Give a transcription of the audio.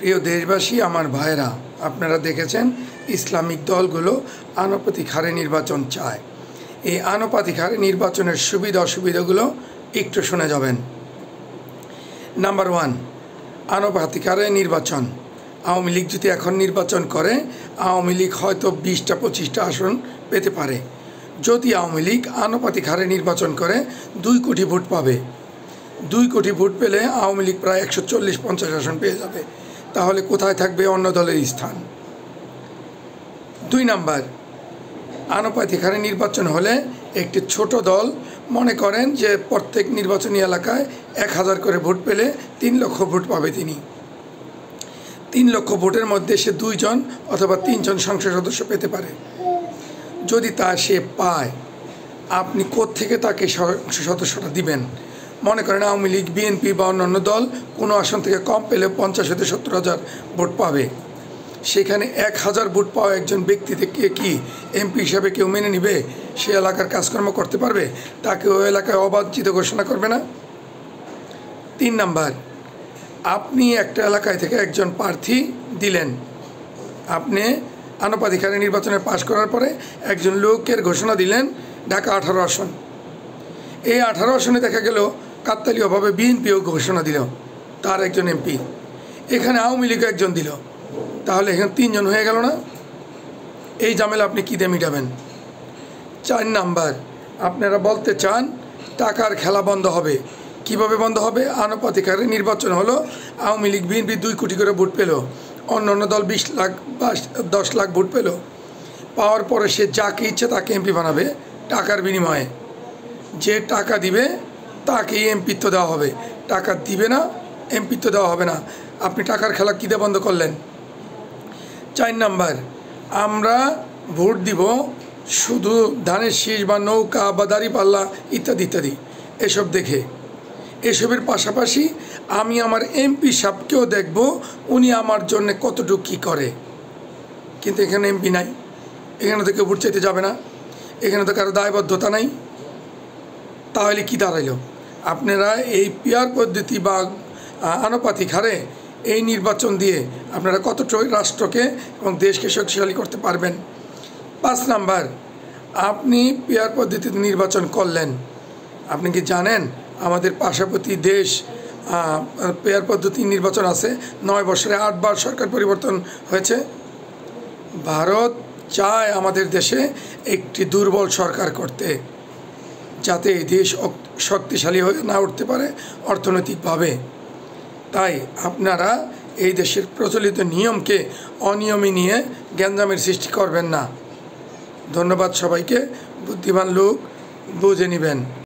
প্রিয় দেশবাসী, আমার ভাইরা, আপনারা দেখেছেন ইসলামিক দলগুলো আনুপাতিক হারে নির্বাচন চায়। এই আনুপাতিক হারে নির্বাচনের সুবিধা অসুবিধাগুলো একটু শুনে যাবেন। নাম্বার 1, আনুপাতিক হারে নির্বাচন। আওয়ামী লীগ যদি এখন নির্বাচন করে, আওয়ামী লীগ হয়তো 20-25টা আসন পেতে পারে। যদি আওয়ামী লীগ আনুপাতিক হারে নির্বাচন করে 2 কোটি ভোট পাবে। 2 কোটি ভোট পেলে আওয়ামী লীগ প্রায় 140-50 আসন পেয়ে যাবে। তাহলে কোথায় থাকবে অন্য দলের স্থান? 2 নাম্বার, আনুপাতিক হারে নির্বাচন হলে একটি ছোট দল, মনে করেন যে প্রত্যেক নির্বাচনী এলাকায় 1000 করে ভোট পেলে 3 লক্ষ ভোট পাবে। তিনি 3 লক্ষ ভোটের মধ্যে সে 2 জন অথবা 3 জন সংসদ সদস্য পেতে পারে। যদি সে পায়, আপনি কোত্থেকে তাকে সংসদ সদস্যটা দিবেন? মনে করেন আওয়ামী লীগ, বিএনপি বা অন্যান্য দল কোনো আসন থেকে কম পেলে 50-70 হাজার ভোট পাবে। সেখানে 1000 ভোট পাওয়া একজন ব্যক্তি থেকে কি এমপি হিসাবে কেউ মেনে নিবে? সে এলাকার কাজকর্ম করতে পারবে? তাকে ওই এলাকায় অবাঞ্ছিত ঘোষণা করবে না? 3 নাম্বার, আপনি একটা এলাকায় থেকে একজন প্রার্থী দিলেন। আপনি আনুপাতিক হারে নির্বাচনে পাশ করার পরে একজন লোকের ঘোষণা দিলেন ঢাকা 18 আসন। এই 18 আসনে দেখা গেল কাকতালীয়ভাবে বিএনপিও ঘোষণা দিল তার একজন এমপি। এখানে আওয়ামী লীগও একজন দিল। তাহলে এখানে 3 জন হয়ে গেল না? এই ঝামেলা আপনি কী দিয়ে মিটাবেন? 4 নাম্বার, আপনারা বলতে চান টাকার খেলা বন্ধ হবে। কিভাবে বন্ধ হবে? আনুপাতিক হারে নির্বাচন হলো, আওয়ামী লীগ বিএনপি 2 কোটি করে ভোট পেল, অন্য অন্য দল 20 লাখ বা 10 লাখ ভোট পেল। পাওয়ার পরে সে যাকে ইচ্ছে তাকে এমপি বানাবে টাকার বিনিময়ে। যে টাকা দিবে তাকেই এমপিত্ব দেওয়া হবে, টাকা দিবে না এমপিত্ব দেওয়া হবে না। আপনি টাকার খেলা কী দিয়ে বন্ধ করলেন? 4 নাম্বার, আমরা ভোট দিব শুধু ধানের শীষ বা নৌকা বা দাঁড়িপাল্লা ইত্যাদি ইত্যাদি এসব দেখে। এসবের পাশাপাশি আমি আমার এমপি সাহেবকেও দেখব উনি আমার জন্য কতটুকু কী করে। কিন্তু এখানে এমপি নাই, এখানে তো কেউ ভোট চাইতে যাবে না, এখানে তো কারো দায়বদ্ধতা নাই। তাহলে কি দাঁড়াইল? আপনারা এই পিয়ার পদ্ধতি বা আনুপাতিক হারে এই নির্বাচন দিয়ে আপনারা কতটুকু রাষ্ট্রকে এবং দেশকে শক্তিশালী করতে পারবেন? 5 নাম্বার, আপনি পিয়ার পদ্ধতিতে নির্বাচন করলেন। আপনি কি জানেন আমাদের পার্শ্ববর্তী দেশ পেয়ার পদ্ধতি নির্বাচন আছে, 9 বছরে 8 বার সরকার পরিবর্তন হয়েছে। ভারত চায় আমাদের দেশে একটি দুর্বল সরকার করতে, যাতে এই দেশ শক্তিশালী হয়ে না উঠতে পারে অর্থনৈতিকভাবে। তাই আপনারা এই দেশের প্রচলিত নিয়মকে অনিয়মে নিয়ে গ্যাঞ্জামের সৃষ্টি করবেন না। ধন্যবাদ সবাইকে। বুদ্ধিমান লোক বুঝে নেবেন।